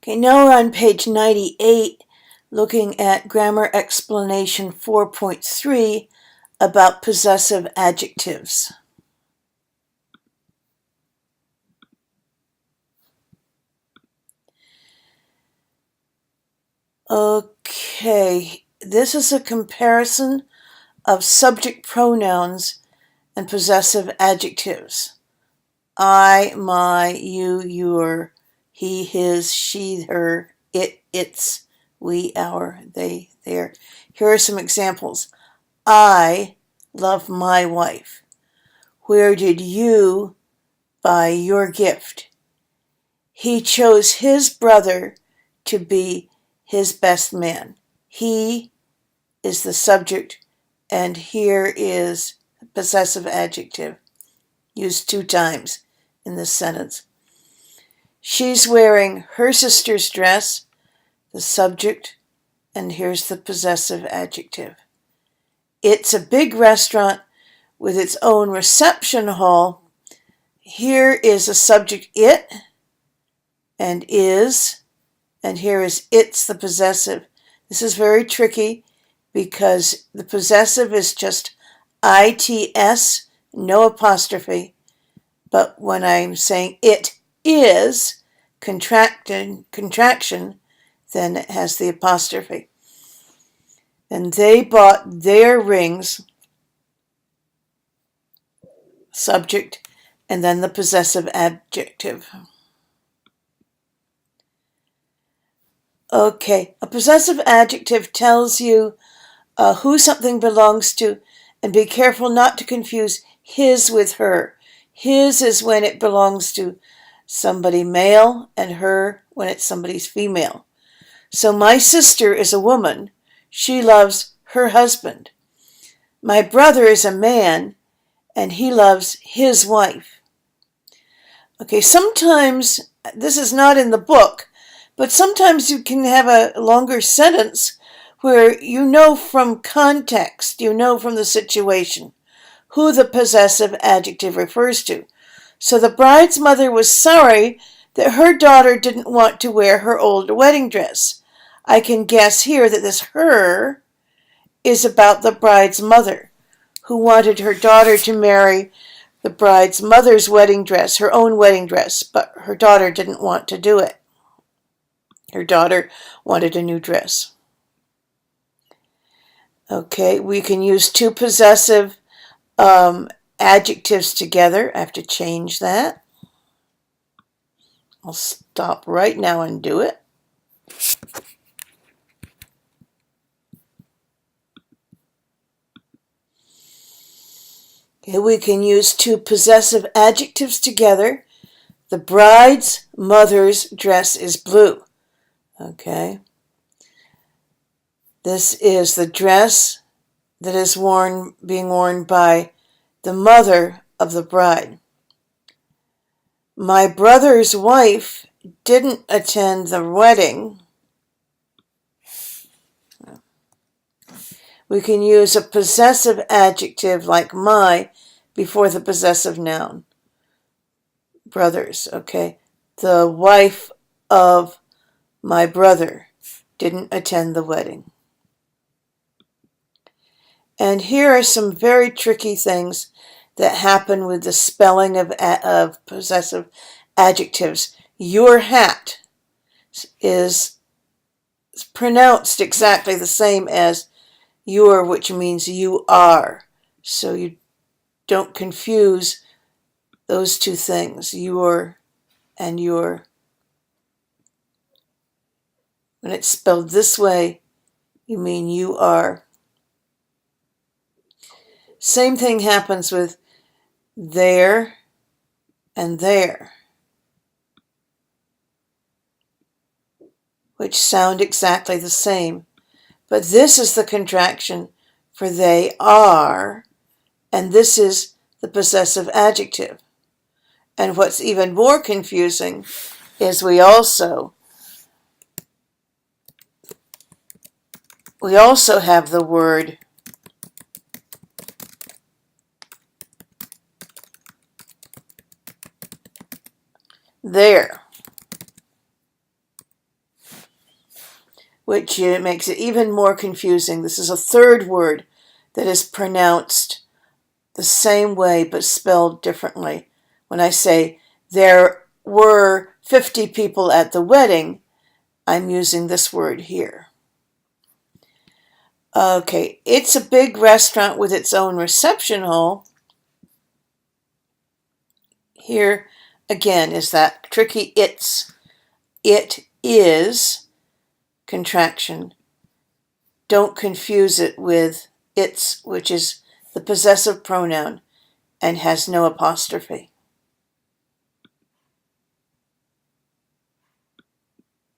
Okay, now we're on page 98, looking at grammar explanation 4.3 about possessive adjectives. Okay, this is a comparison of subject pronouns and possessive adjectives. I, my, you, your, he, his, she, her, it, its, we, our, they, their. Here are some examples. I love my wife. Where did you buy your gift? He chose his brother to be his best man. He is the subject, and here is a possessive adjective used 2 times in this sentence. She's wearing her sister's dress, the subject, and here's the possessive adjective. It's a big restaurant with its own reception hall. Here is a subject, it, and is, and here is it's the possessive. This is very tricky because the possessive is just its, no apostrophe. But when I'm saying it is contraction, then it has the apostrophe. And they bought their rings, subject, and then the possessive adjective. Okay, a possessive adjective tells you who something belongs to, and be careful not to confuse his with her. His is when it belongs to somebody male, and her when it's somebody's female. So my sister is a woman. She loves her husband. My brother is a man, and he loves his wife. Okay, sometimes, this is not in the book, but sometimes you can have a longer sentence where you know from context, you know from the situation, who the possessive adjective refers to. So the bride's mother was sorry that her daughter didn't want to wear her old wedding dress. I can guess here that this her is about the bride's mother, who wanted her daughter to marry the bride's mother's wedding dress, her own wedding dress, but her daughter didn't want to do it. Her daughter wanted a new dress. Okay, we can use 2 possessive adjectives together. I have to change that. I'll stop right now and do it. Okay, we can use 2 possessive adjectives together. The bride's mother's dress is blue. Okay. This is the dress that is being worn by the mother of the bride. My brother's wife didn't attend the wedding. We can use a possessive adjective like my before the possessive noun. Brothers, okay? The wife of my brother didn't attend the wedding. And here are some very tricky things that happen with the spelling of possessive adjectives. Your hat is pronounced exactly the same as your, which means you are. So you don't confuse those 2 things, your and your. When it's spelled this way, you mean you are. Same thing happens with there and there, which sound exactly the same. But this is the contraction for they are, and this is the possessive adjective. And what's even more confusing is we also have the word there. which makes it even more confusing. This is a third word that is pronounced the same way but spelled differently. When I say there were 50 people at the wedding, I'm using this word here. Okay, it's a big restaurant with its own reception hall. Here again is that tricky it's. It is contraction. Don't confuse it with its, which is the possessive pronoun and has no apostrophe.